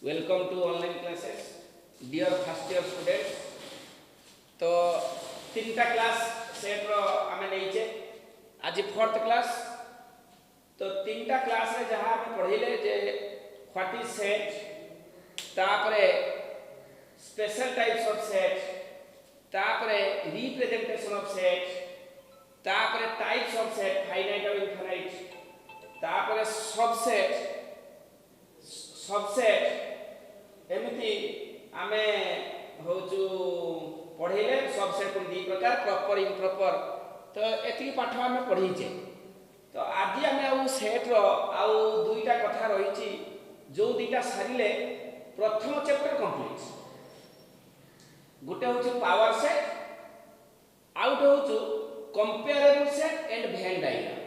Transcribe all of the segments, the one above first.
Welcome to online classes dear first year students. तो तीन टा क्लास सेट रो आमे नैचे आज फोर्थ क्लास। तो तीन टा क्लास रे जहां हम पढिले जे व्हाट इज सेट, तापरे स्पेशल टाइप्स ऑफ सेट, तापरे रिप्रेजेंटेशन ऑफ सेट, तापरे टाइप्स ऑफ सेट फाइनाइट और इनफाइनाइट, तापरे सबसेट एमती आमे होचु पढ़ेले सबसेट दी प्रकार प्रॉपर इम्प्रॉपर। तो एति पाठ आमे पढ़ीचे। तो आज आमे आ सेट रो आ दुईटा कथा रहिछि जो दुईटा सारिले प्रथम चैप्टर कंप्लीट। गुटे होचु पावर सेट, आउट होचु comparable set and Venn diagram.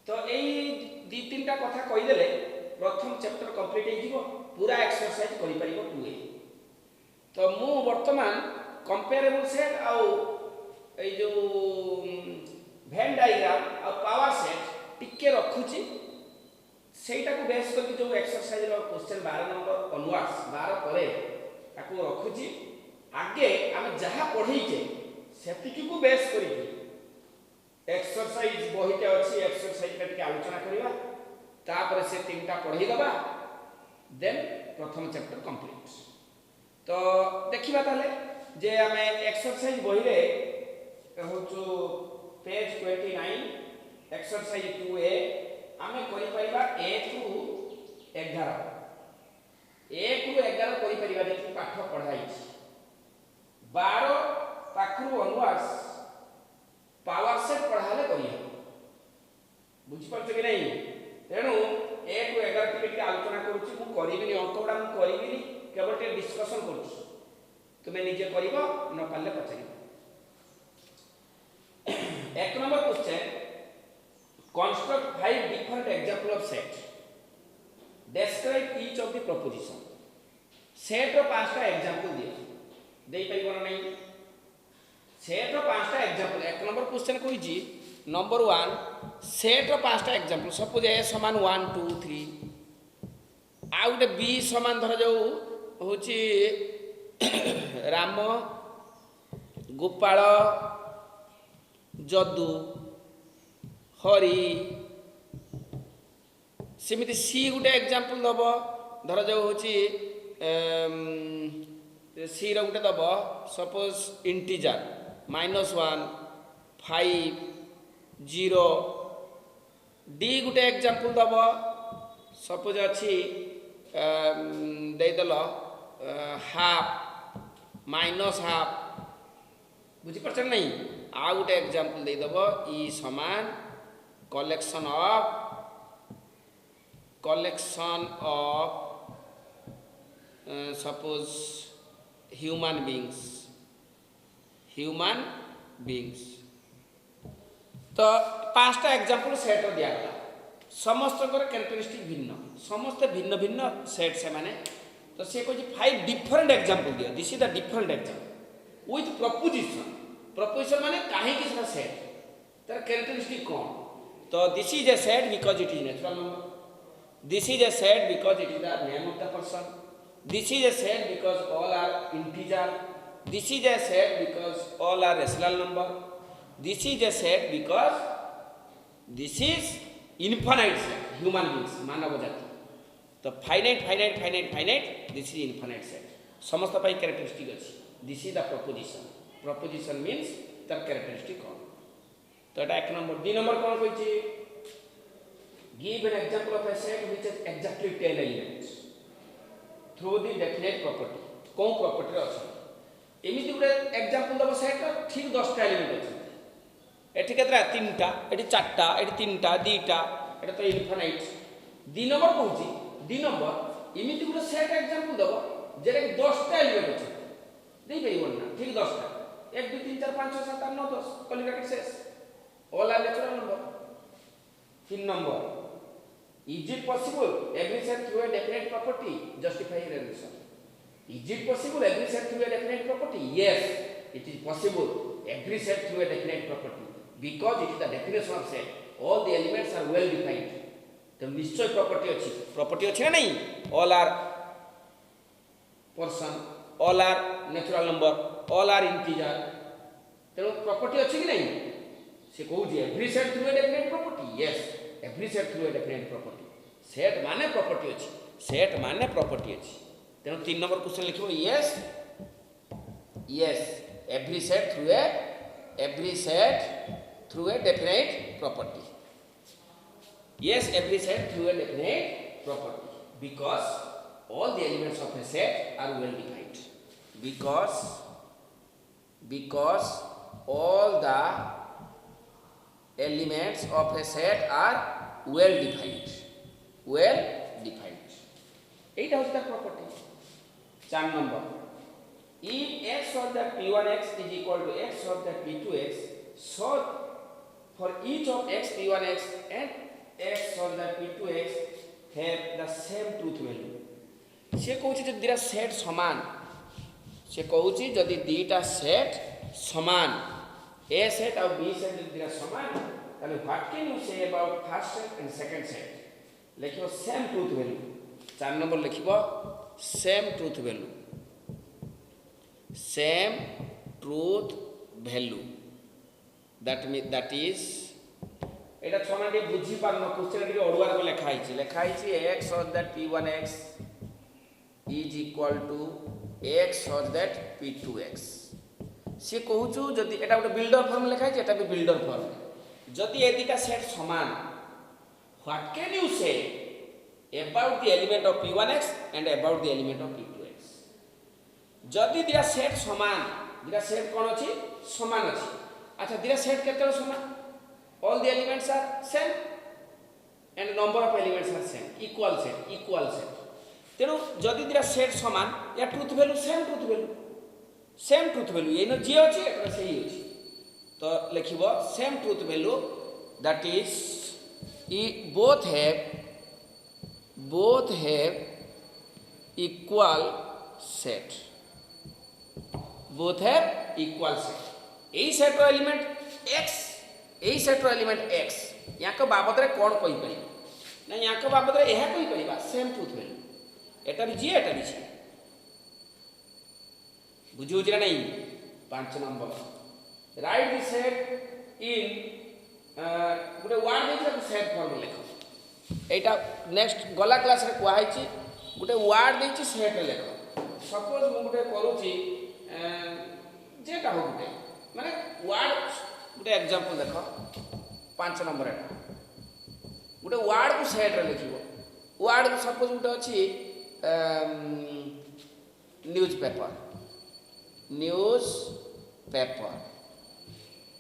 तो एई दी तीनटा कथा कहि देले प्रथम चैप्टर कंप्लीट हो जिवो, पूरा एक्सरसाइज करि परिबो 2A। तो मु वर्तमान कंपेरेबल सेट आ ए जो वेन डायग्राम आ पावर सेट टिके रखुची, सेटा को बेस करके जो एक्सरसाइज रो क्वेश्चन 12 नंबर ऑनवर्ड्स 12 परे ताको रखुची। आगे हम जहा पढीचे सेतिकी को बेस करिके एक्सरसाइज बहिटे अछि, एक्सरसाइज टिके आलोचना करिवा, तापर से तीनटा पढ़ी दबा, देन प्रथम चैप्टर कंप्लीट। तो देखिबा ताले जे हमें एक्सरसाइज बही रे होचो पेज 29 एक्सरसाइज 2A हमें करि परिबा A टू 11 करि परिबा जे पाठ पढाई 12 पाखरु ऑनवर्ड्स पावर सेट पढाले करियो। बुझि परछ कि नहीं? तेणु 1 टू 11 टिके आलोचना करूची। मु करिबिनी अंकगुडा मु करिबिनी, केवल टे डिस्कशन करूची। तुमे निजे करिवो, न पाले पचारिबो। 1 number question, construct 5 different example of set, describe each of the proposition. Set रो 5टा एग्जांपल दियो, देई परिबो न नहीं? सेट रो 5टा एग्जांपल 1 नंबर क्वेश्चन कोइ जी नंबर 1 सेट रो 5टा एग्जांपल। सपोज ए समान 1 2 3 आ उटे बी समान धर जो होची राम, गोपाल, जदू, हरि, सेमिति सी गुटे एग्जांपल दबो। धर जो होची सी रो गुटे दबो सपोज इंटीजर -1 5 0। डी गुटे एग्जांपल दबो सपोज अछि दे दलो हाफ -हाफ। बुझी परछ नहीं? आ गुटे एग्जांपल दे दबो ई समान collection of suppose human beings. तो 5टा एग्जांपल सेट रो दिया गला। समस्त कैरेक्टरिस्टिक भिन्न, समस्त भिन्न भिन्न सेट से माने। तो से कोइ 5 डिफरेंट एग्जांपल दियो। This is the different example with proposition माने काहे कि से सेट तर कैरेक्टरिस्टिक कोन। तो this is a set because it is natural number, this is a set because it is the name of the person, this is a set because all are integer, this is a set because all are rational number, this is a set because this is infinite set, human beings मानव जाति। तो finite this is infinite set, समस्त पाई characteristic अछि। this is the proposition means तर characteristic कोन। तो एटा 1 number. 2 number कोन कोइ छी give an example of a set which has exactly 10 elements through the definite property। Cone property अछि एमिति गुटे एग्जांपल दबो सेट ठीक 10टा एलिमेंट अछि। एठी केतरा 3टा, एठी 4टा, एठी 3टा 2टा, एटा तो इनफाइनाइट। 2 नंबर कहूची 2 नंबर एमिति गुटे सेट एग्जांपल दबो जेरे 10टा एलिमेंट अछि। देई परिबो ना ठीक 10टा 1 2 3 4 5 6 7 8 9 10 कली ब्रैकेट शेष, all are natural number. 3 number is it possible every set through a definite property justify relation. Is it possible every set through a definite property? Yes, it is possible every set through a definite property because it is the definition of set. All the elements are well defined. तेणु निश्चय property अच्छी ना नहीं all are person all are natural number all are integer तेणु property अच्छी कि नहीं से कहूँ every set through a definite property yes every set through a definite property set माने प्रॉपर्टी अच्छी सेट माने प्रॉपर्टी अच्छी तेणु 3 नंबर क्वेश्चन लिखो yes every set through a definite property yes every set through a definite property because all the elements of a set are well defined because all the elements of a set are well defined এইটা হচ্ছে তার property 4 number if x of the p1x is equal to x of the p2x so for each of x p1x and x or the p2x have the same truth value से कहूँ जो दीटा set समान से कहूँ जदि दीटा set समान A set और बी सेट दीटा समान ताले what can you say about first set and second set लिखिबो सेम ट्रूथ वैल्यू 4 नंबर लिखिबो same truth value that is এটা ছনা টি বুঝি পারনো কোশ্চেন টি অড়ুয়ার কো লেখা হইছে x such that p1x is equal to x such that p2x সে কহুচু যদি এটা একটা builder form লেখা হইছে এটা বি বিল্ডার ফর্ম যদি এই দুইটা সেট সমান what can you say about the element of p1x and about the element of p2x যদি দুইটা সেট সমান দুইটা সেট কোন আছে সমান আছে আচ্ছা দুইটা সেট কেতে সমান all the elements are same and number of elements are same equal set तेणु जदि दिरा सेट समान या truth value same truth value ये जी अच्छी एटा सही अच्छी तो लिखिबो same truth value that is both have equal set यही सेट रो एलिमेंट x यही सेट्र एलिमेंट x या बाबद में कौन कही पार ना या बाबद में यह कही पार सेम ट्रूथ वैल्यू एटा भी जी एटा भी जी बुझे ना नहीं 5 नंबर राइट द सेट इन गोटे वर्ड देखे सेट फॉर्म लिख एटा नेक्स्ट गला क्लास रे कुआ है गोटे वर्ड देछि सेट लिख सपोज मु गोटे करूची जेटा हो गोटे माने वर्ड गोटे एग्जांपल देख 5 नंबर एटा गोटे वर्ड को सेट रे लिखिबो वर्ड को सपोज गोटे अछि न्यूज पेपर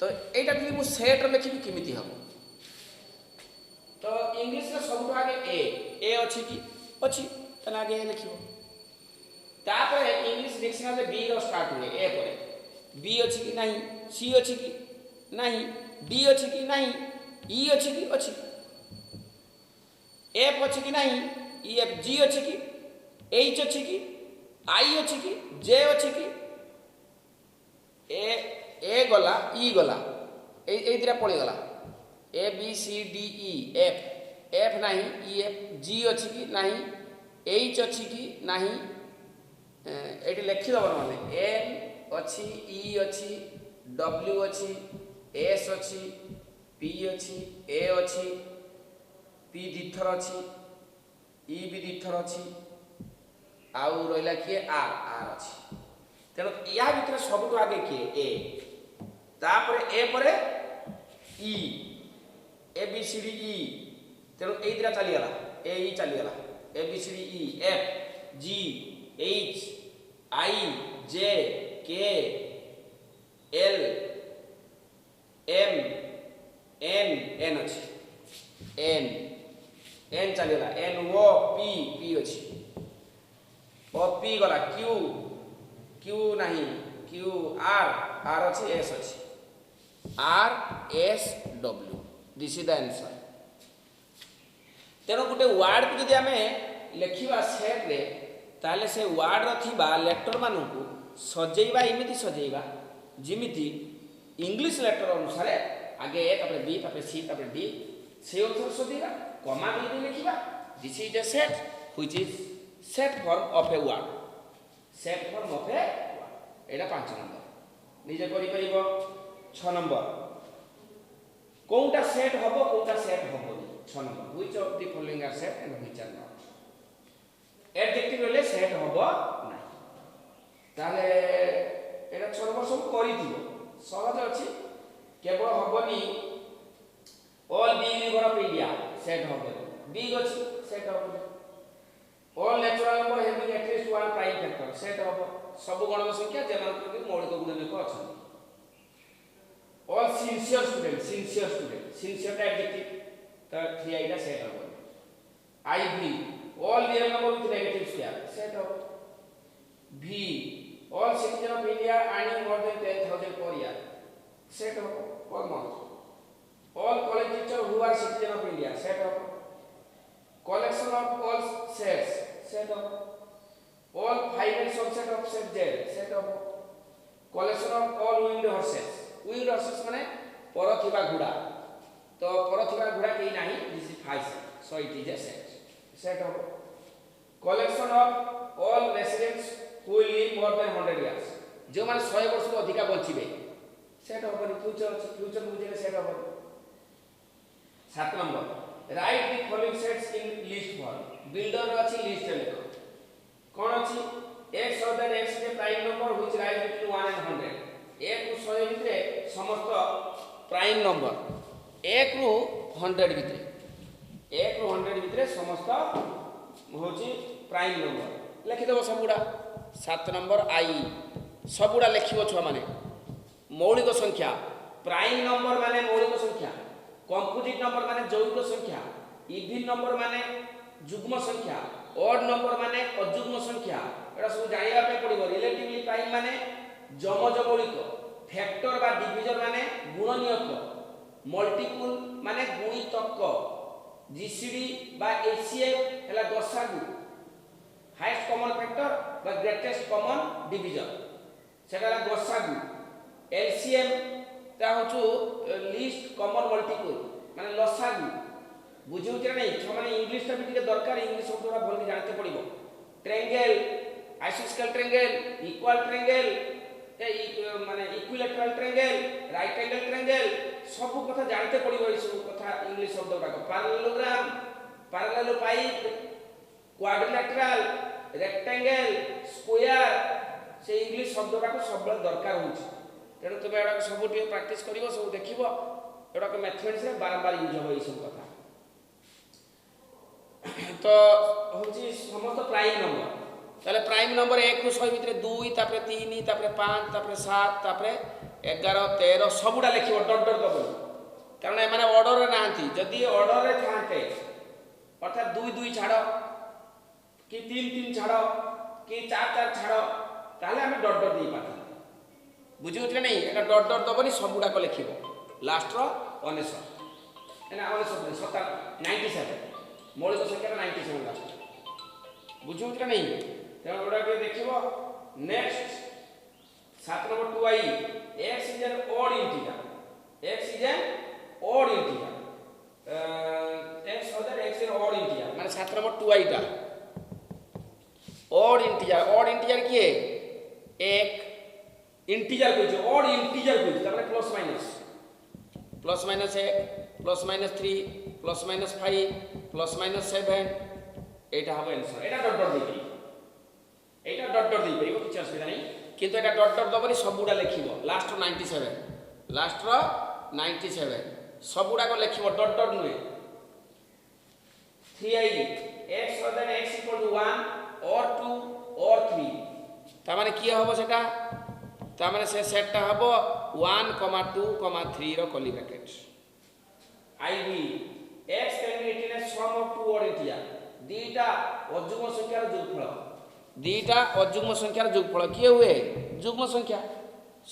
तो एटा যদি मु सेट रे लिखिबी केमिति हबो तो इंग्लिश रे सबटो आगे ए अछि कि अछि तने आगे ए लिखिबो तापर इंग्लिश डिक्शनरी बी रो स्टार्ट हुए ए पर बी अछि कि नहीं सी अछि कि नहीं डी अछि कि नहीं ई अछि कि अछि एफ अछि कि नहीं ई एफ जी अछि कि एच अछि कि आई अछि कि जे अछि कि ए गला ई गला ए दिरा पड़ी गला A B C D E F नहीं ई एफ जी अछि कि नहीं एच अछि कि नहीं एटी लिखि दब माने एन अछि ई अछि डब्ल्यू अछि एस अछि पी अछि ए अछि पी दिथर अछि ई भी दिथर अछि आउ रहिला किए आर अछि तेणु या भितर सबटो आगे किए ए तापर ए परे ई ए बी सी डी ई तेणु ए दिरा चली गला ए ई चली गला A B C D E F G H I J K L M N N अछि एन चली गला एन ओ पी पी अछि ओ पी गला क्यू नहीं क्यू आर अच्छी एस अच्छी R S W this is the answer तेणु गोटे वार्ड को जब आम लिखा सेट रे ताले से वार्ड थिबा लेटर मानू सजेबा एमती सजेबा जिमिति इंग्लिश लेटर अनुसार आगे ए तापर बी तापर सी तापर डी से अनुसार सजेबा कमा भी लिखा this is a set which is set form of a word set form of a word Etah 5 number निजे करि परिबो 6 नंबर कोनटा सेट हबो कोनटा सेट हबो 6 number which of the following are set and which are not adjective रेले set हबो ना ताले एटा 6 number सब करि दियो सहज अछि केवल हबनी all big river of India set हबो बिग अछि सेट हबो all natural number having at least one prime factor set हबो सब गणन संख्या जेमान कि मौलिक गुणनक अछि ऑल सिंसियर स्टूडेंट सिंसियर टा एडजेक्टिव त 3 आइटा सेट हबो आई भी all real number with negative square set हबो भी all citizen of India earning more than 10,000 per year set of per month all college teachers who are citizen of India set of collection of all sets set of all final subset of set Z set of collection of all winged horses माने पर थिबा घोड़ा तो पर थिबा घोड़ा केही नाही this is 5 so it is a set of collection of all residents who live more than 100 years जो माने 100 वर्ष को अधिक बंचिबे सेट हबनी फ्यूचर बुझे सेट हबनी 7 number write the following sets in list form builder अछि लिस्ट लेखो कोन अछि x other x के prime number which rise between 1 and 100 1 रु 100 भितरे समस्त प्राइम नंबर 1 रु 100 भितरे 1 रु 100 भितरे समस्त होछि प्राइम नंबर लिखि देबो सबुडा 7 नंबर आई सबुडा लिखिबो छ माने मौलिक संख्या प्राइम नंबर माने मौलिक संख्या कंपोजिट नंबर माने जैविक संख्या इवन नंबर माने युग्म संख्या ऑड नंबर माने अयुग्म संख्या एटा सब जानिबा पे पड़िबो रिलेटिवली प्राइम माने जमज मौलिक फैक्टर बा डिविजन माने गुणनीयक मल्टीपल माने गुणितक जीसीडी बा एचसीएफ हला गसागु हाईएस्ट कॉमन फैक्टर बा ग्रेटेस्ट कॉमन डिविजन सेटा गसागु एलसीएम ता होचु लिस्ट कॉमन मल्टीपल माने लसागु बुझिउ जे नै छ माने इंग्लिश ता बिटिके दरकार इंग्लिश शब्दरा भल के जानते पड़िबो ट्रायंगल आइसोस्केल ट्रायंगल इक्वल ट्रायंगल माने equilateral triangle right angle triangle सब कथा जानते पड़िबो ई सब कथा इंग्लिश शब्दरा को पैरेललोग्राम पैरेललोपाइप क्वाड्रिलैटरल रेक्टेंगल स्क्वायर से इंग्लिश शब्दरा को सब दरकार होछि तेणु तुम एटा सब प्रैक्टिस करिवो सब देखिवो एटा को मैथमेटिक्स रे बारंबार यूज हो ई सब कथा तो होची समस्त प्राइम नंबर ताले प्राइम नंबर 1 रु 100 भितरे 2 तापरे 3 तापरे 5 तापरे 7 तापरे 11 13 सबुडा लिखिवो डॉट डॉट दबो कारण ए माने ऑर्डर रे नांती जदी ऑर्डर रे थांते अर्थात 2 2 छाड़ो कि 3 3 छाड़ो कि 4 4 छाड़ो ताले हम डॉट डॉट दी पाता बुझियो कि नहीं एटा डॉट डॉट दबनी सबुडा को लिखिबो लास्ट रो 19 एना 19 97 मौलिक संख्या 97 लास्ट बुझियो कि नहीं तेना ओडा के देखिबो नेक्स्ट 7 नंबर 2 आई x is an odd integer x is an odd integer x other x is odd integer माने 7 नंबर 2 आई टा ऑड इंटीजर किए एक इंटीजर कोइ ऑड इंटीजर कोइ तमने plus minus 1 plus minus 3 plus minus 5 plus minus 7 एटा हबो answer एटा dot dot देबी एटा dot dot देबी किछ असुविधा नहीं किंतु एटा डॉट डॉट दबनी सबुडा लिखिबो लास्ट 97 सबुडा को लिखिबो डॉट डॉट नुए 3i x other than x equal to 1 or 2 or 3 ता माने की हबो सेटा ता माने से सेटटा हबो 1, 2, 3 रो curly bracket iv x can be written as sum of two odd integers दीटा अजुग्म संख्यार जोगफल दीटा अजुग्म संख्यार जोगफल किए हुए जुग्म संख्या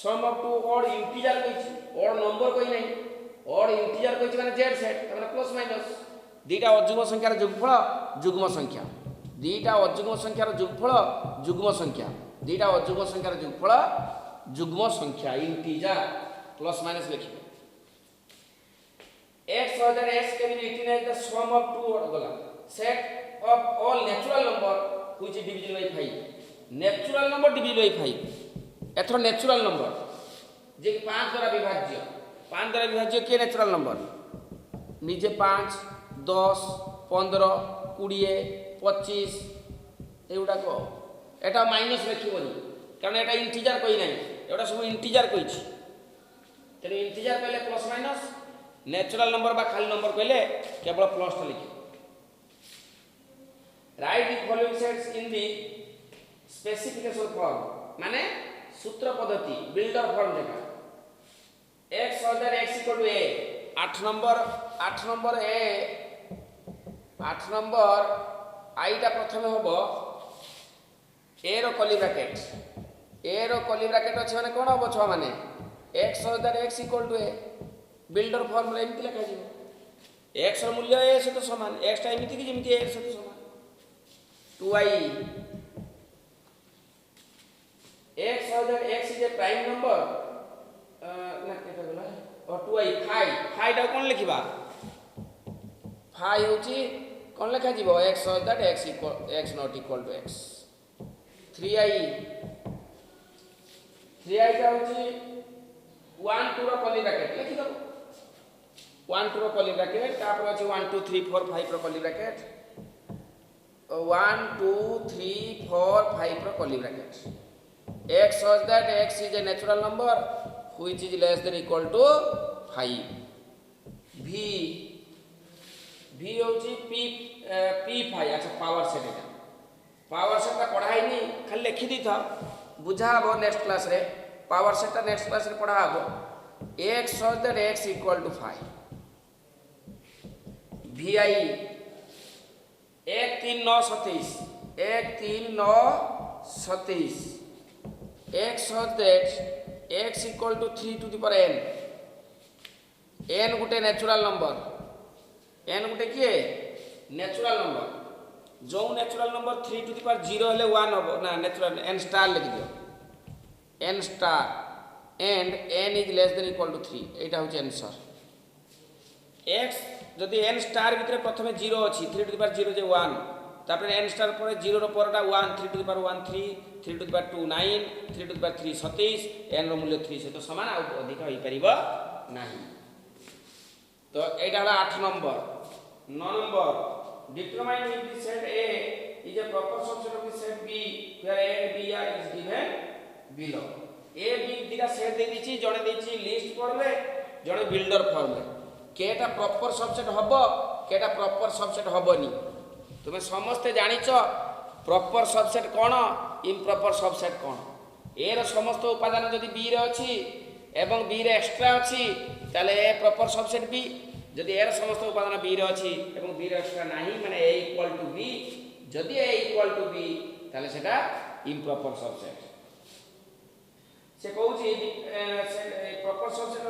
sum of two odd integer कहिछि ऑड नंबर कहि नै ऑड इंटीजर कहिछि माने z सेट माने प्लस माइनस दीटा अजुग्म संख्यार जोगफल जुग्म संख्या दीटा अजुग्म संख्यार जोगफल जुग्म संख्या दीटा अजुग्म संख्यार जोगफल जुग्म संख्या इंटीजर प्लस माइनस लिखिबो x so that x can be written as the sum of two set of all natural number which is divisible by 5 natural number divisible by 5 either natural number जे 5 द्वारा विभाज्य 5 द्वारा विभाज्य के natural number निजे 5 10 15 20 25 एउडा को एटा minus लिखिबनी कारण एटा integer कोइ नै एटा सब इंटीजर कोइ छी तेरे इंटीजर कहले प्लस माइनस नेचुरल नंबर बा खाली नंबर कहले केवल प्लस टा लिखि write the following sets in the specification form माने सूत्र पद्धति बिल्डर फॉर्म जका x order x equal to a 8 number a 8 number i टा प्रथमे होबो a रो कर्ली ब्रैकेट अछि माने कोन होबो छ माने x order x equal to a builder formula एमती लिखा जीव x रो मूल्य a सहित समान x टा एमती कि जेमती a सहित समान 2i x order x is a prime number ना केटा गला और 2i 5 टा कोन लिखिबा 5 होची कोन लिखा जीव x order x equal x not equal to x 3i टा होची 1 2 रो कर्ली ब्रैकेट लिखि दो 1 2 रो कर्ली ब्रैकेट तापर अछि 1 2 3 4 5 रो कर्ली ब्रैकेट 1 2 3 4 5 रो curly bracket x such that x is a natural number which is less than equal to 5 v होची p5 अच्छा पावर सेट का पढ़ाई नहीं खाली लिखि दी था बुझा हबो नेक्स्ट क्लास रे पावर सेट नेक्स्ट क्लास रे पढ़ा हबो x such that x equal to 5 vi 1 3 9 27 1 3 9 27 x such that x equal to 3 to the power n n गुटे नेचुरल नंबर n गुटे किए नेचुरल नंबर जो natural number 3 to the power 0 हेले 1 हो ना नेचुरल n स्टार लिख दियो n star and n is less than equal to 3 एटा होचे आंसर x जदि n स्टार भितरे प्रथमे 0 अछि 3 टू द पावर 0 जे 1 तापर n स्टार पर 0 रो परटा 1 3 to the power 1 3 3 to the power 2 9 3 to the power 3 27 n रो मूल्य 3 से तो समान आ अधिक होई परिबा नाही तो एटा हला 8 number 9 number determine if the set A is a proper subset of the set B where A and B are is given below A B दिका सेट दे दिछि जणे देछि लिस्ट फॉर्म रे जणे बिल्डर फॉर्म रे केटा प्रॉपर सबसेट हबो केटा proper subset हबोनी तुमे समस्त जानिचो प्रॉपर सबसेट कोन इम्प्रॉपर सबसेट कोन ए रो समस्त उपादान जदि B रे अछि एवं B रे एक्स्ट्रा अछि ताले ए प्रॉपर सबसेट B जदि ए रो समस्त उपादान B रे अछि एवं B रे एक्स्ट्रा नाही माने A इक्वल टू B जदि A इक्वल टू B ताले सेटा इम्प्रॉपर सबसेट से कहूची प्रॉपर सबसेट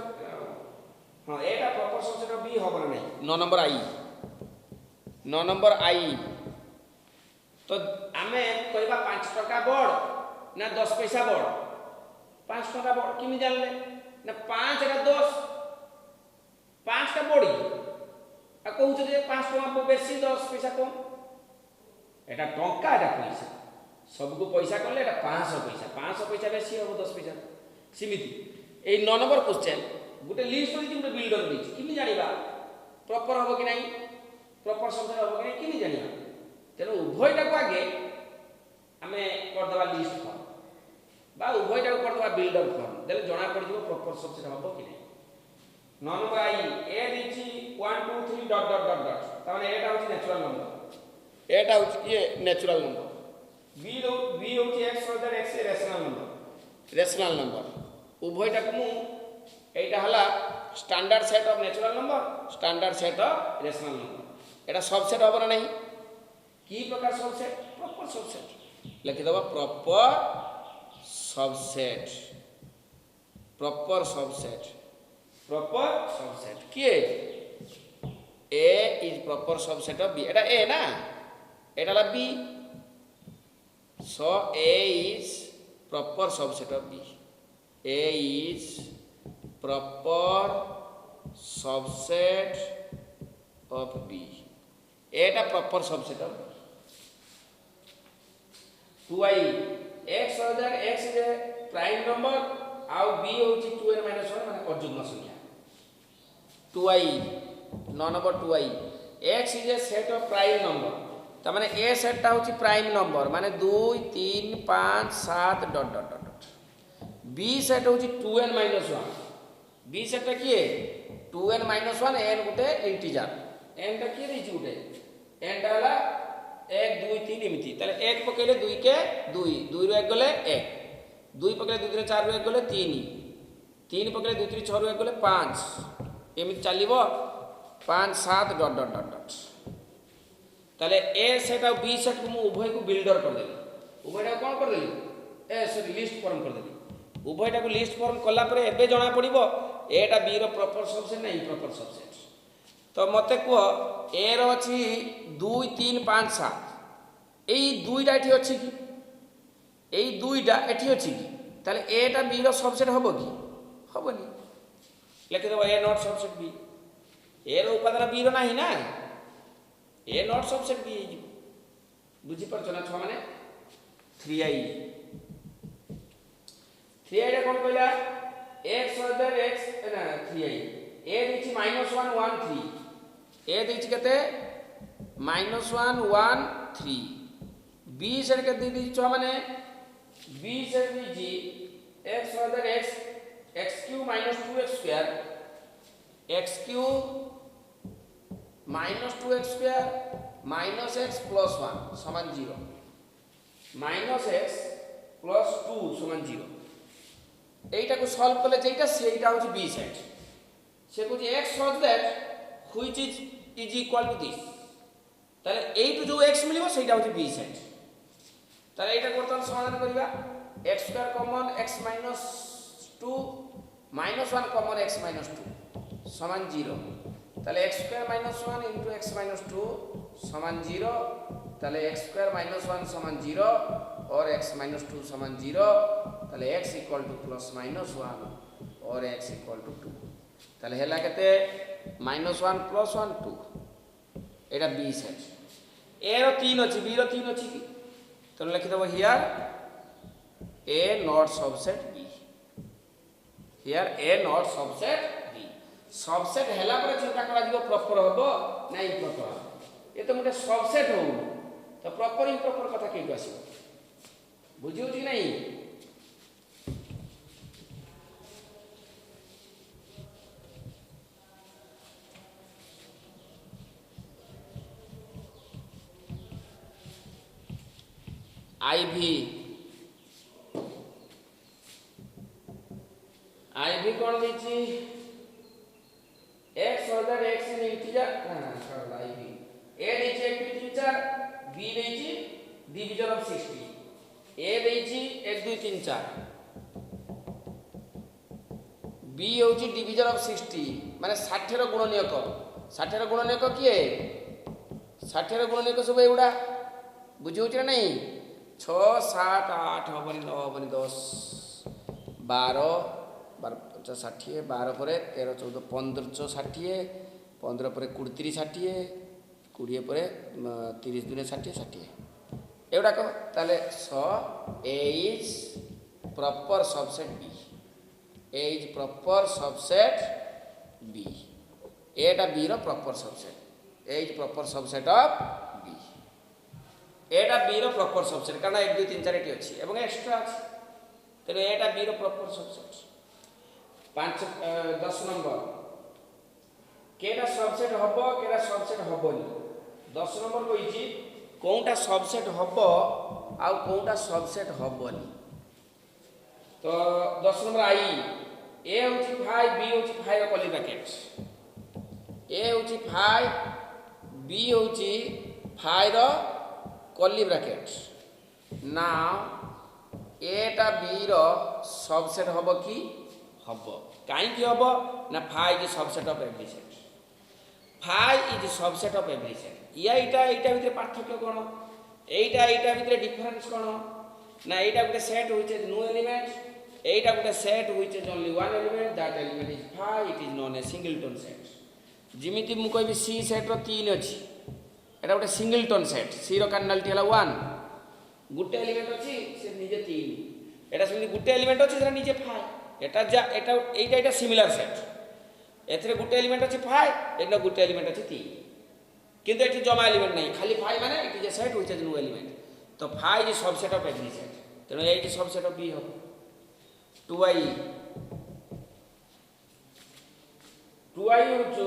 हां एटा प्रॉपर सबसेट B होबो नै 9 नंबर I तो आमे कहबा 5 टका बड़ ना 10 पैसा बड़ 5 टका बड़ किमि जानले ना 5 रा 10 5 टा बड़ी आ कहू जे 5 टका बेसी 10 पैसा कम एटा टंका एटा पैसा सब को पैसा करले एटा 500 पैसा बेसी हो 10 पैसा सीमित ए 9 नंबर क्वेश्चन गुटे लिस्ट होई गुटे बिल्डर दी किमि जानिबा प्रॉपर होबो कि नाही प्रॉपर सबसेट होबो कि नाही किमि जानिबा तेनो उभयटा को आगे हमें कर दबा लिस्ट फॉर्म बा उभयटा को कर दबा बिल्डर फॉर्म देले जणा पड़ जिवो प्रॉपर सबसेट होबो कि नाही 9 नंबर आई ए दिछि 1 2 3 डॉट डॉट डॉट डॉट ताने एटा होछि नेचुरल नंबर एटा होछि ये नेचुरल नंबर बी होछि x order x rational number उभयटा को मु एटा हला standard set of natural number standard set of rational number एटा सबसेट होबो ना नहीं की प्रकार सबसेट प्रॉपर सबसेट लिखि दबा प्रॉपर सबसेट किए A is proper subset of B Etah A ना एटा ला B so A is proper subset of B A is proper subset of B एटा proper subset of B 2i x x is a prime number आउ b होची 2n - 1 माने अजुग्म संख्या 2i no number 2i x is a set of prime number त माने ए set ता होची प्राइम नंबर माने 2 3 5 7 dot dot dot b set होची 2n - 1 b सेट ता किए 2n - 1 n गुटे इंटीजर n ता किए रही गुटे n ता हला 1 2 3 एमिति ताले 1 पकेले 2 के 2 2 रो 1 गले 1 2 पकेले 2 रे 4 रो 1 गले 3 3 पकेले 2 3 6 रो 1 गले 5 एमिति चलिबो 5 7 डॉट डॉट डॉट डॉट ताले ए सेट और बी सेट को मु उभय को बिल्डर कर देली उभयटा कोन कर देली ए सॉरी लिस्ट फॉर्म कर देली उभयटा को लिस्ट फॉर्म कला परे एबे जणा पड़िबो एटा बी रो प्रॉपर सबसेट ना इम्प्रॉपर सबसेट तो मते को ए रो अछि 2 3 5 7 एई दुईटा एठी अछि कि एई दुईटा एठी अछि कि ताले एटा बी रो सबसेट हबो कि हबोनी लेखि देबो ए नॉट सबसेट बी ए रो उपादान बी रो नाही ना ए नॉट सबसेट बी बुझी परछ ना छ माने 3i 3i रे कोन कहला x x ना 3i a दिछि -1 1 3 a दिछि केते -1 1 3 b से के दी दी छ माने b से दिछि x x x³ - 2x square x³ -2x square -x + 1 समान 0 -x + 2 समान 0 एटा को सॉल्व करले जेटा सेटा होची b सेट से को x such that which is equal to this ताले एटु जो x मिलिबो सेटा होची b सेट ताले एटा बर्तन समाधान करिबा x² common x - 2 -1 common x - 2 समान 0 ताले x² - 1 into x - 2 समान 0 ताले x² - 1 समान 0 और x - 2 समान 0 ताले x = +-1 और x = 2 ताले हेला केते -1 + 1 2 एटा b सेट a रो 3 अछि b रो 3 अछि कि तो लिखि देबो here a not subset b here a not subset b subset हेला पर चिंता करा दिबो प्रॉपर हबो ना इम्प्रॉपर ये तो मोटे सबसेट हो तो प्रॉपर इम्प्रॉपर कथा के आसीबो बुझियो कि नहीं आईवी कौन दीची x x इन इंटीजर हां आईवी a दीची 1 2 3 4 b दीची डिवीजन ऑफ 60 a दीची 1 2 3 4 b होची डिवीजन ऑफ 60 माने 60 रो गुणनीयक 60 रो गुणनीयक किए 60 रो गुणनीयक सब एउडा बुझियो कि नहीं 6 7 8 हबनी 9 हबनी 10 12 12 60 12 पर 13 14 15 60 15 पर 23 60 20 पर 30 दुने 60 60 एवडा को ताले 100 a is proper subset b a is proper subset b एटा b रो proper subset a is proper subset of b एटा b रो प्रॉपर सबसेट कारण 1 2 3 4 एटी अछि एवं एक्स्ट्रा अछि तेरे एटा b रो प्रॉपर सबसेट 10 नंबर केटा सबसेट हबो केटा सबसेट हबोनी 10 नंबर कहिछि कोनटा सबसेट हबो आ कोनटा सबसेट हबोनी तो 10 नंबर आई ए होछि 5 बी होछि 5 रो कर्ली ब्रैकेट ए होछि 5 बी होछि 5 रो कर्ली ब्रैकेट नाउ एटा बी रो सबसेट हबो की हबो काई की हबो ना 5 is subset of every set 5 is subset of every set या एटा भितर पार्थक्य कोन एटा भितर डिफरेंस कोन ना एटा गुटे सेट होइछे नो एलिमेंट এইটা গোটে set which is only one element that element is phi it is known a singleton set যেମିତି ମୁଁ କହିବି ସି ସେଟ୍ର 3 ଅଛି এটা গোটে সিঙ্গলটন সেট সি র কার্ডিনালিটি হলা 1 গোটে এলিমেন্ট আছে সে নিজে 3 এটা সেମିତି গোটে এলিমেন্ট আছে সেটা নিজে ফাই এটা যা এটা এইটা সিমিলার সেট এথিরে গোটে এলিমেন্ট আছে ফাই এটা গোটে এলিমেন্ট আছে 3 কিন্তু এটি জমা এলিমেন্ট নাই খালি ফাই মানে it is a set which is no element তো phi is subset of every set তেণু এই যে सबसेट অফ বি হবে 2i 2i হচ্ছে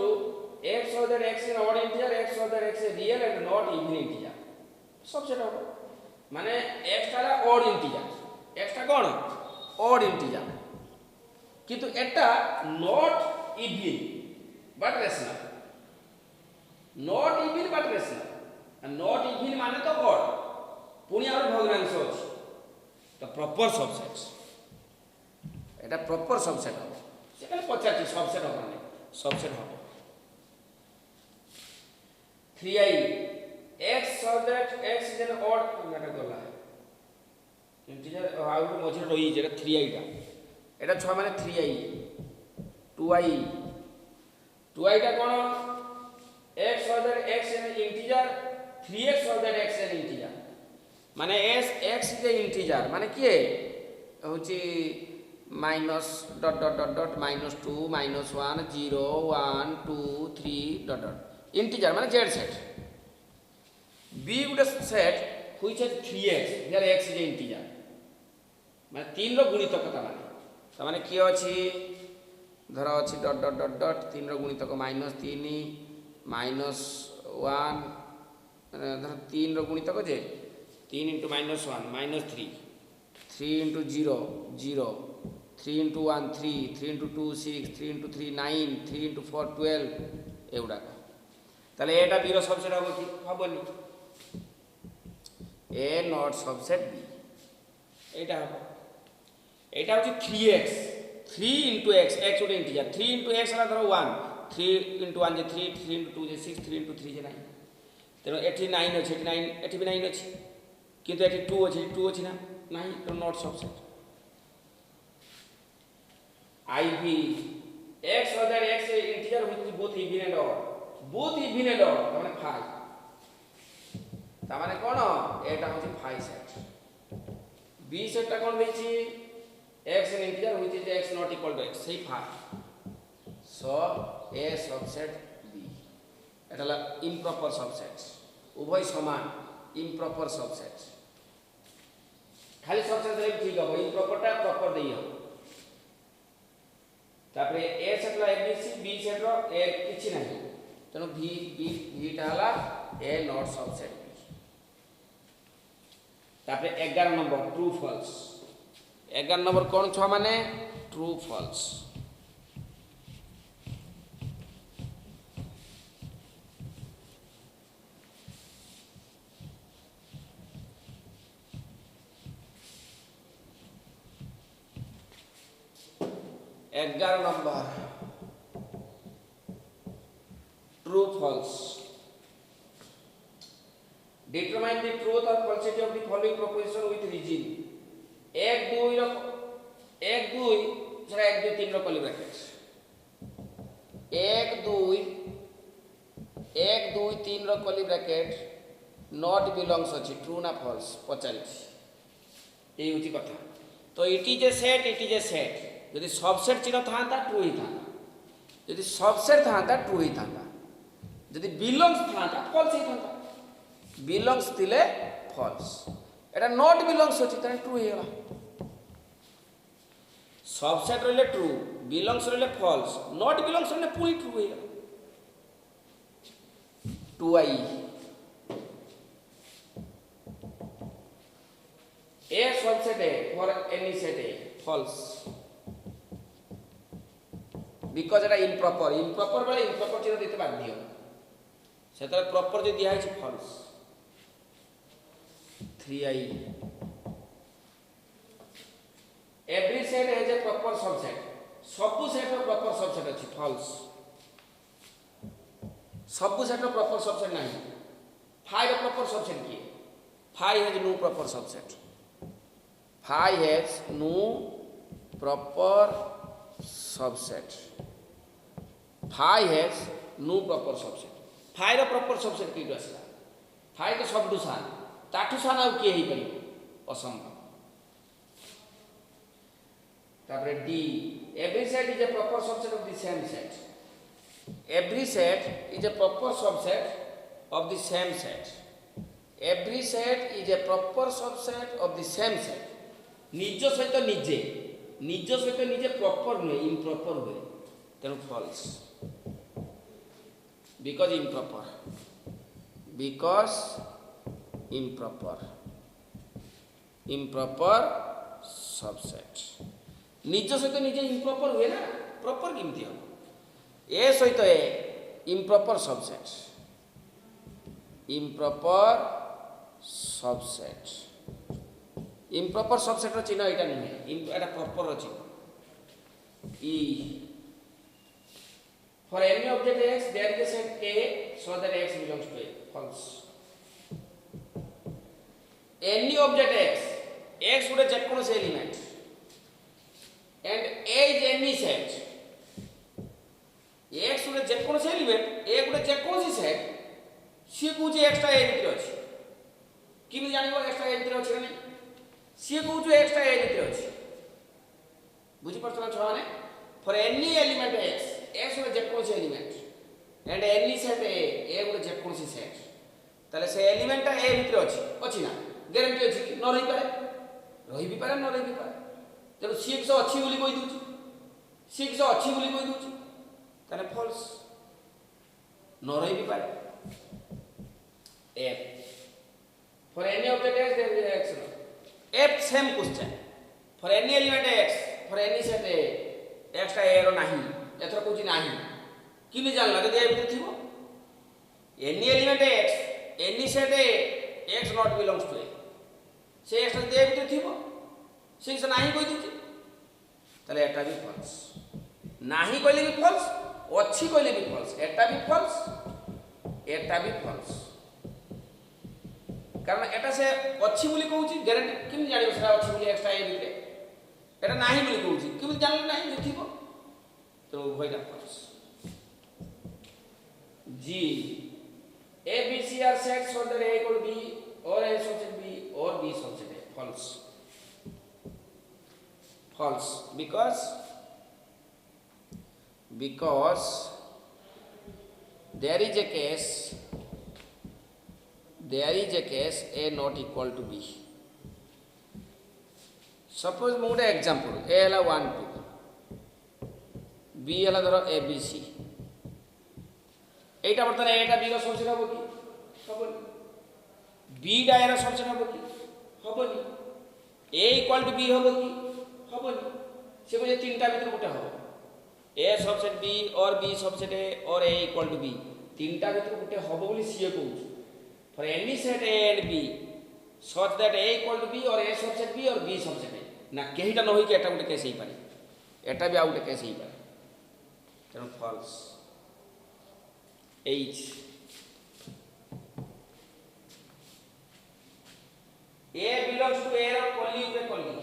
x so that x is an odd integer x so that x is real and not even integer subset হবে মানে x টা odd integer x টা কোন odd integer কিন্তু এটা not even but rational not even but rational and not even মানে তো odd পুনি আর ভগ্নাংশ আছে তো প্রপার सबसेट এটা প্রপার सबसेट হবে সেখানে পচাচ্ছি सबसेट হবে না सबसेट হবে 3i x so that x is an odd এটা গলা ইন্টিজার আর মধ্যে রই যেটা 3i টা এটা 6 মানে 3i 2i টা কোন x so that x is an integer 3x so that x is an integer মানে x is an integer মানে কি হচ্ছে minus dot dot dot dot minus 2 minus 1 0 1 2 3 dot dot integer মানে z set b গুটা set which is 3x here x is an integer মানে 3 ର গুণিতকতা মানে কি ଅଛି ধর ଅଛି dot dot dot dot 3 ର গুণিতক -3 -1 ধর 3 ର গুণিতক যে 3 into -1 -3 3 into 0 0 3 into 1 3 3 into 2 6 3 into 3 9 3 into 4 12 এগুলা তাহলে এটা বি র सबसेट হবে কি হবনি a not सबसेट b এটা হবে এটা হচ্ছে 3x 3 into x x ওটা ইন্টিজার 3 into x হলা ধরো 1 3 into 1 যে 3 3 into 2 যে 6 3 into 3 যে 9 তেনো এটি 9 আছে এটি 9 এটি বি 9 আছে কিন্তু এটি 2 আছে 2 আছে না নাই তো not subset iv x whether x is integer which is both even and odd তার মানে 5 তার মানে কোন এটা হচ্ছে 5 সেট b সেটটা কোন দিয়েছি x is an integer which is x not equal to x সেই 5 so a सबसेट b এটা হলো improper सबसेट উভয় সমান improper सबसेट খালি सबसेट দিলে ঠিক হবে improperটা প্রপার দেই হবে তারপরে a সেট হলো abc b সেট হলো a কিছু নাই তেনো v টা হলো a not सबसेट b তারপরে 11 নম্বর ট্রু ফলস 11 নম্বর কোন ছ মানে ট্রু ফলস एगारो number true false determine the truth और falsity of the following proposition with reason 1 2 जरा 1 2 3 रो कर्ली ब्रैकेट 1 2 3 रो कर्ली ब्रैकेट नॉट बिलोंग्स अछि ट्रू ना फॉल्स पचारि एई होची कथा तो इट इज ए सेट যদি सबसेट চিহ্ন থাকা ট্রু হি থাকা যদি सबसेट থাকা ট্রু হি থাকা যদি বিলংস থাকা ফলস হি থাকা বিলংস দিলে ফলস এটা নট বিলংস হচ্ছে তাহলে ট্রু হয়ে গেল सबसेट রইলে ট্রু বিলংস রইলে ফলস নট বিলংস রইলে পুরি ট্রু হয়ে গেল 2i a सबसेट है for any set a false because এটা improper বলে improper চিহ্ন দিতে বাধ্য সেটা প্রপার যদি দেয়া হইছে false 3i every set has a proper subset ସବୁ set ର proper subset ଅଛି false ସବୁ set ର proper subset ନାହିଁ 5 ର proper subset কি 5 has no proper subset 5 has no proper subset. Phi has no proper subset. Phi ର proper subset କିଠୁ ଆସିଲା? Phi ତ ସବୁଠୁ ସାନ, ତାଠୁ ସାନ ଆଉ କିଏ ହେଇପାରିବ? ଅସମ୍ଭବ। ତାପରେ D, every set is a proper subset of the same set. Every set is a proper subset of the same set. Every set is a proper subset of the same set. ନିଜ ସହିତ ନିଜେ proper ନୁହେଁ, ଇମ୍ପ୍ରପର ହୁଏ, ତେଣୁ falls. because improper subset। ନିଜ ସହିତ ନିଜେ ଇମ୍ପ୍ରପର ହୁଏ ନା, ପ୍ରପର କେମିତି ହେବ? ଏ ସହିତ ଏ improper subset। improper subset ର ଚିହ୍ନ ଏଇଟା ନୁହେଁ, ଏଇଟା ପ୍ରପର ର ଚିହ୍ନ। E, for any object x there is a set A so that x belongs to A। false। any object x would a ଯେକୌଣସି element and A is any set, x would a ଯେକୌଣସି element, A would a ଯେକୌଣସି set, ସିଏ କହୁଛି extra A ଭିତରେ ଅଛି। କେମିତି ଜାଣିବ extra A ଭିତରେ ଅଛି ନା ନାହିଁ? ସିଏ କହୁଛୁ ଏକ୍ସଟ୍ରା A ଭିତରେ ଅଛି। ବୁଝିପାରୁଛ ନା ଛୁଆମାନେ? for any element x ଗୋଟେ ଯେକୌଣସି element and any set A ଗୋଟେ ଯେକୌଣସି set, ତାହେଲେ ସେ ଏଲିମେଣ୍ଟଟା A ଭିତରେ ଅଛି ନା? ଗ୍ୟାରେଣ୍ଟି ଅଛି କି? ନ ରହିପାରେ, ରହି ବି ପାରେ, ନ ରହି ବି ପାରେ। ତେଣୁ ସିଏ କିଛି ଅଛି ବୋଲି କହିଦେଉଛି, ତାହେଲେ ଫଲ୍ସ, ନ ରହି ବି ପାରେ। F, for any object x there is x। F same question, for any element x, for any set A, extra A ର ନାହିଁ, ଏଥର କହୁଛି ନାହିଁ। କେମିତି ଜାଣିଲା? ଯଦି ଏ ଭିତରେ ଥିବ, any element x, any set A, x not belongs to A, ସେ ଏକ୍ସଟ୍ରା ଯଦି ଏ ଭିତରେ ଥିବ, ସେ କିଛି ନାହିଁ କହିଦେଉଛି, ତାହେଲେ ଏଟା ବି ଫଲ୍ସ। ନାହିଁ କହିଲେ ବି ଫଲ୍ସ, ଅଛି କହିଲେ ବି ଫଲ୍ସ, ଏଟା ବି ଫଲ୍ସ, କାରଣ ଏଟା ସେ ଅଛି ବୋଲି କହୁଛି, ଗ୍ୟାରେଣ୍ଟି କେମିତି ଜାଣିବ ସେଟା ଅଛି ବୋଲି ଏକ୍ସଟ୍ରା ଏ ଭିତରେ? ଏଟା ନାହିଁ ବୋଲି କହୁଛି, କେମିତି ଜାଣିଲ ନାହିଁ ଯଦି ଥିବ? ତ ଉଭୟଟା falls. G, A, B, C are sets so that A equal B or A subset B or B subset A। false, because there is a case A not equal to B। suppose ମୁଁ ଗୋଟେ example, A ହେଲା 1 2, B ହେଲା ଧର A B C, এইটা বর্তমানে এটা B র subset হবে কি? হবনি। বি টা এর সবসেট হবে কি? হবনি। A ইকুয়াল টু বি হবে কি? হবনি। সে বলে তিনটা ভিতরে কোটা হবে, A সবসেট B और B সবসেট A और A ইকুয়াল টু B, তিনটা ভিতরে কোটা হবে বলি CA কହୁଛି। for any set A and B such that A equal to B or A subset B or B subset A, না কেহিটা ন হইকে এটা গোটে কেস হই পারে, এটা বি আউ গোটে কেস হই পারে, তেଣୁ false। H, A belongs to A ର କଲି ଉପରେ କଲି,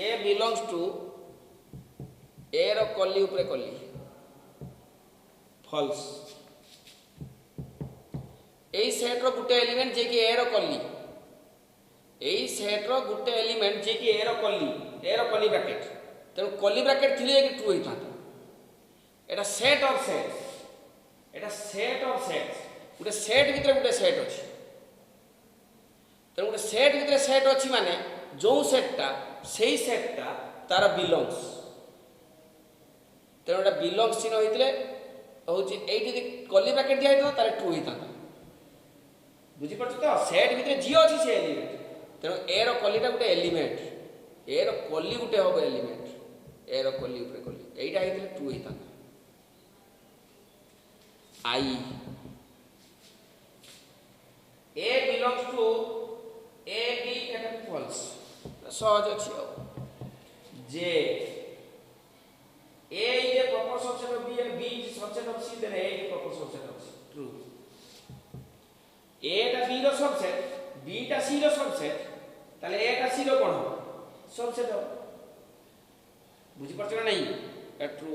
A belongs to A ର କଲି ଉପରେ କଲି, false। এই সেট ର ଗୋଟେ ଏଲିମେଣ୍ଟ ଯେ କି A ର କଲି, এই সেট ର ଗୋଟେ ଏଲିମେଣ୍ଟ ଯେ କି A ର କଲି ବ୍ରାକେଟ, ତେଣୁ କଲି ବ୍ରାକେଟ ଥିଲେ କି ଟ୍ରୁ ହେଇଥାନ୍ତା। এটা সেট অফ সেটস, ଗୋଟେ সেট ଭିତରେ ଗୋଟେ সেট ଅଛି, ତେଣୁ ଗୋଟେ সেট ଭିତରେ সেট ଅଛି ମାନେ ଯୋଉ ସେଟଟା ସେଇ ସେଟଟା ତାର ବିଲଙ୍ଗସ୍, ତେଣୁ ଏଟା ବିଲଙ୍ଗସ୍ ଚିହ୍ନ ହେଇଥିଲେ ହଉଛି ଏଇଠି ଯଦି କଲି ବ୍ରାକେଟ ଦିଆ ହେଇଥାନ୍ତା ତାହେଲେ ଟ୍ରୁ ହେଇଥାନ୍ତା। ବୁଝିପାରୁଛ ତ? ସେଟ୍ ଭିତରେ ଯିଏ ଅଛି ସେ ଏଲିମେଣ୍ଟ, ତେଣୁ ଏ ର କଲିଟା ଗୋଟେ ଏଲିମେଣ୍ଟ, ଏ ର କଲି ଗୋଟେ ହବ ଏଲିମେଣ୍ଟ, ଏ ର କଲି ଉପରେ କଲି, এইটা ହେଇଥିଲେ ଟ୍ରୁ ହେଇଥାନ୍ତା। I, A belongs to A B, এটা false, সহজ ଅଛି ଆଉ। J, A is a proper subset of B and B is subset of C, then A is a proper subset of C, true। A টা B ର subset, B টা C ର subset, তাহলে A টা C ର কোন হবে? subset হবে, ବୁଝିପାରୁଛ ନା ନାହିଁ? True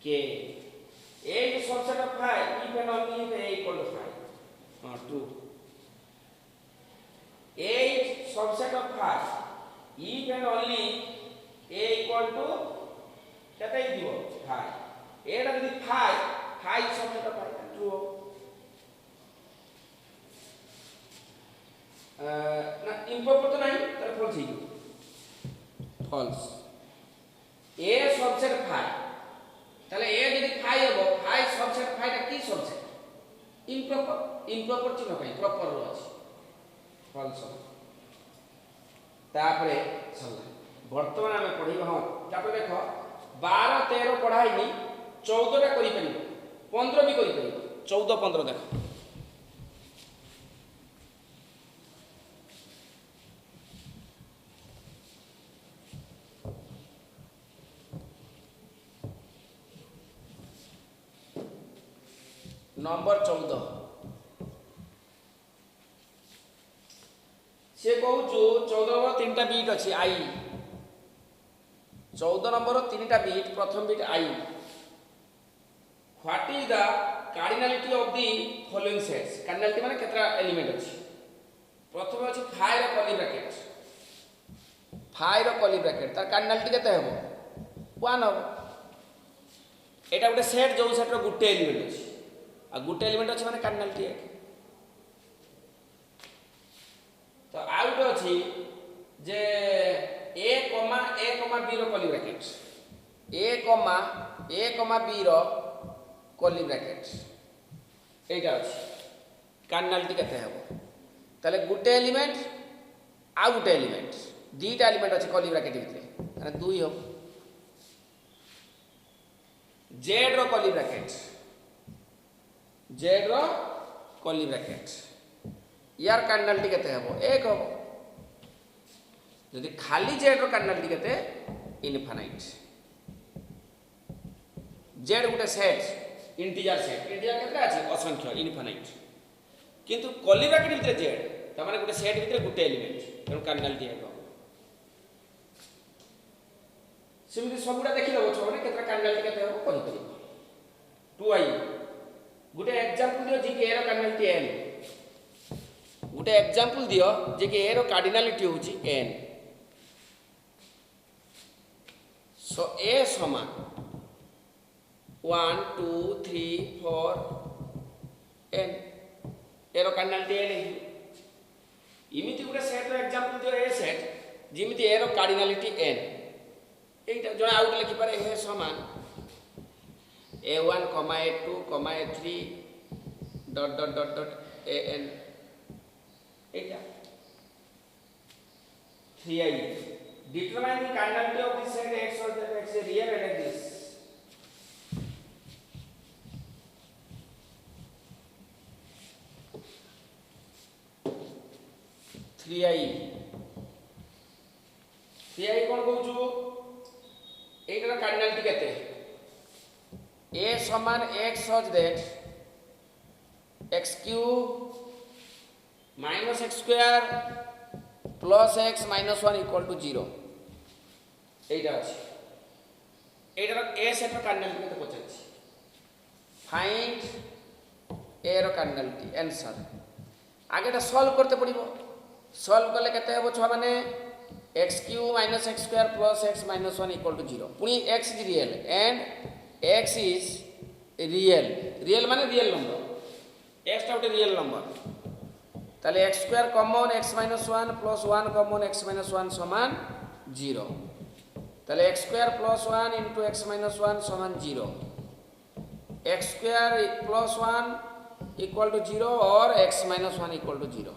K A subset of phi if and only if a equal to phi true a is subset of phi if and only a equal to কেতে দিব phi এটা যদি phi phi subset of phi true না improper তো নাই তাহলে false হয়ে যাবে ফলস a subset phi তাহলে a যদি phi হবে phi subset phi টা কি subset ইম্প্রপার চিহ্ন পাই প্রপার র আছে ফলস তারপরে চললা বর্তমান আমি পড়িবা হ্যাঁ তারপরে দেখো 12 13 পড়াইনি 14 টা করি পারিব 15 भी করি পারিব 14 15 দেখো नंबर 14 से कहूँ 14 नंबर 3टा बीट अच्छी आई 14 नंबर 3टा बीट प्रथम बीट आई what is the cardinality of the following sets cardinality माने केतरा एलिमेंट अच्छी प्रथम अच्छी फाइ रो कर्ली ब्रैकेट तार कार्डिनलिटी केते हेबो 1 हो एटा गोटे सेट जो सेट रो गुटे एलिमेंट अच्छी आ गुटे एलिमेंट अच्छी माने कार्डिनलिटी है तो आउट अच्छी जे a b रो कर्ली ब्रैकेट a b रो कर्ली ब्रैकेट एटा अच्छी कार्डिनलिटी केते हेबो ताले गुटे एलिमेंट आ गुटे एलिमेंट दीटा एलिमेंट अच्छी कर्ली ब्रैकेट भितरे माने 2 हो z रो कर्ली ब्रैकेट z रो कर्ली ब्रैकेट यार कार्डिनलिटी केते हेबो 1 हो यदि खाली z रो कार्डिनलिटी केते इनफाइनाइट z गुटे सेट इंटीजर केते अछि असंख्य इनफाइनाइट किंतु कर्ली ब्रैकेट भितरे z त माने गुटे सेट भितरे गुटे एलिमेंट तेनु कार्डिनलिटी हेबो सेमिति सबुडा देखि लबो छ माने केतरा कार्डिनलिटी केते हेबो कहि परिबो 2i गुटे एग्जांपल दियो जे कि ए रो कार्डिनलिटी n गुटे एग्जांपल दियो जे कि ए रो कार्डिनलिटी होची n सो a समान 1 2 3 4 n ए रो कार्डिनलिटी n इमिति गुटे सेट रो एग्जांपल दियो ए सेट जिमिति ए रो कार्डिनलिटी n एटा जणा आउट लिखि पारे हे समान a1 a2 a3 dot dot dot dot an Etah 3i determine the cardinality of this set x or that x is real and this 3i कोन कहूछु एटार cardinality केते a समान x such that x cube minus x square plus x minus 1 equal to 0 एटा अछि एटार a set रो cardinality केते पछाछि find a रो cardinality answer आगेटा सॉल्व करते पड़िबो सॉल्व करले केते हेबो छ माने x cube minus x square plus x minus 1 equal to 0 पुनी x is real and x is real माने रियल नंबर x टा उटे रियल नंबर ताले x square common x minus 1 plus 1 common x minus 1 समान 0 ताले x square plus 1 into x minus 1 समान 0 x square plus 1 equal to 0 और x minus 1 equal to 0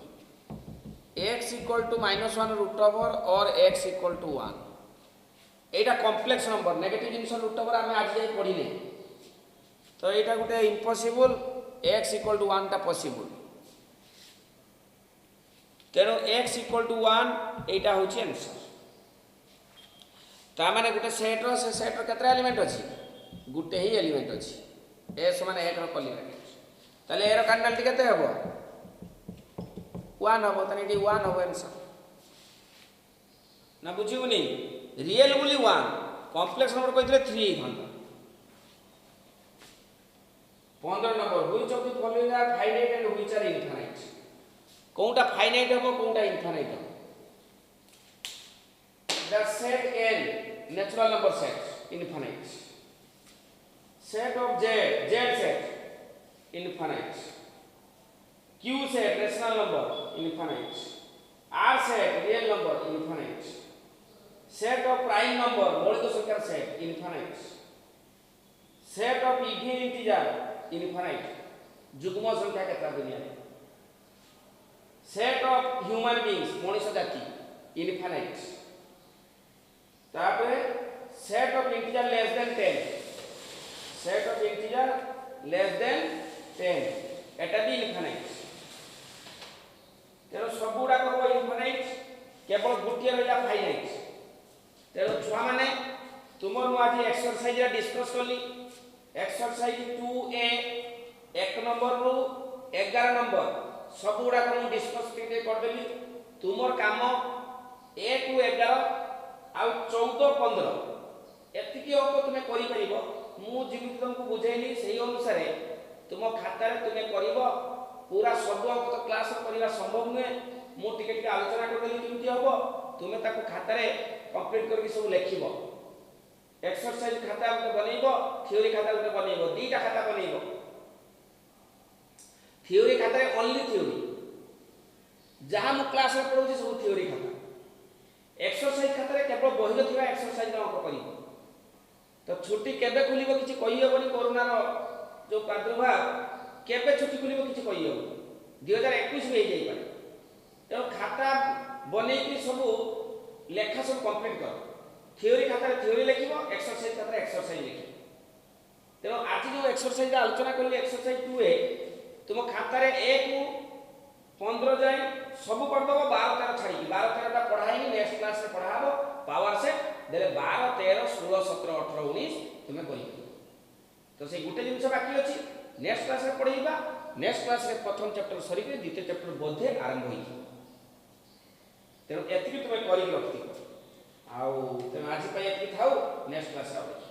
x equal to minus 1 root over और x equal to 1 Etah complex number negative jeans root over आमे आज जाई पढिले तो एटा गुटे impossible x equal to 1 टा possible तेनो x equal to 1 एटा होची answer ता माने गुटे सेट रो से सेट रो केतरा एलिमेंट अछि गुटे ही एलिमेंट अछि a समान 1 रो कर्ली ब्रैकेट ताले ए रो कार्डिनलिटी केते हेबो 1 हबो तने डी 1 हबो आंसर ना बुझिउनी रियल बोली 1 कॉम्प्लेक्स नंबर कहते 3 था 15 number which of the following are finite and which are infinite कोनटा फाइनाइट हो कोनटा इनफाइनाइट हो the set n natural number set infinite set of z set infinite q set rational number infinite r set real number infinite set of prime number मौलिक संख्या set infinite set of even integer infinite जुग्म संख्या केतना दुनिया में set of human beings मनुष्य जाति infinite तापर set of integer less than 10 set of integer less than 10 एटा भी इनफाइनाइट तेरो सब गुडा को इनफाइनाइट केवल गोटिए रहला फाइनाइट तेरो छुआ माने तुमर नु आज एक्सरसाइज रा डिस्कस करली एक्सरसाइज 2a 1 नंबर रु 11 नंबर सब गुडा को डिस्कस कर देली तुमर काम 1 टू 11 आ 14 15 एतिकी अंक तुमे करि परिबो मु जेमिति तुमको बुझैली सही अनुसार तुम खाता रे तुमे करिवो पूरा सब अंक तो क्लास रे करिवा संभव नुहे मु टिके टिके आलोचना कर देली केमति हबो तुमे ताको खाता रे कंप्लीट करके सब लिखिबो एक्सरसाइज खाता हमके बनेइबो थ्योरी खाता हमके बनेइबो दीटा खाता बनेइबो थ्योरी खाता रे ओनली थ्योरी जहां मु क्लास रे पढौची सब थ्योरी खाता एक्सरसाइज खाता रे केवल बहिलो थिबा एक्सरसाइज रे अंक करिवो तो छुट्टी केबे खुलिबो किछि कहि हेबनी कोरोना रो जो प्रादुर्भाव केबे छुट्टी खुलिबो किछि कहि हेबो 2021 में जाई पारे तो खाता बनै कि सब लेखा सब कंप्लीट कर थ्योरी खाता रे थ्योरी लिखिबो एक्सरसाइज खाता रे एक्सरसाइज लिखिबो तो आज जो एक्सरसाइज आलोचना करली एक्सरसाइज 2 ए तुम खाता रे 1 टू 15 जाय सब कर दबो 12 13 छाड़ी 12 13 टा पढ़ाई नेक्स्ट क्लास रे पढ़ाबो पावर से देले 12 13 16 17 18 19 तुमे कहि तो से गुटे जिंस बाकी अछि नेक्स्ट क्लास रे पढीबा नेक्स्ट क्लास रे प्रथम चैप्टर सरी के द्वितीय चैप्टर बोधे आरंभ होई तेनो एतिकी तुमे करि रखती आउ तेनो आज पय एतिकी थाउ नेक्स्ट क्लास रे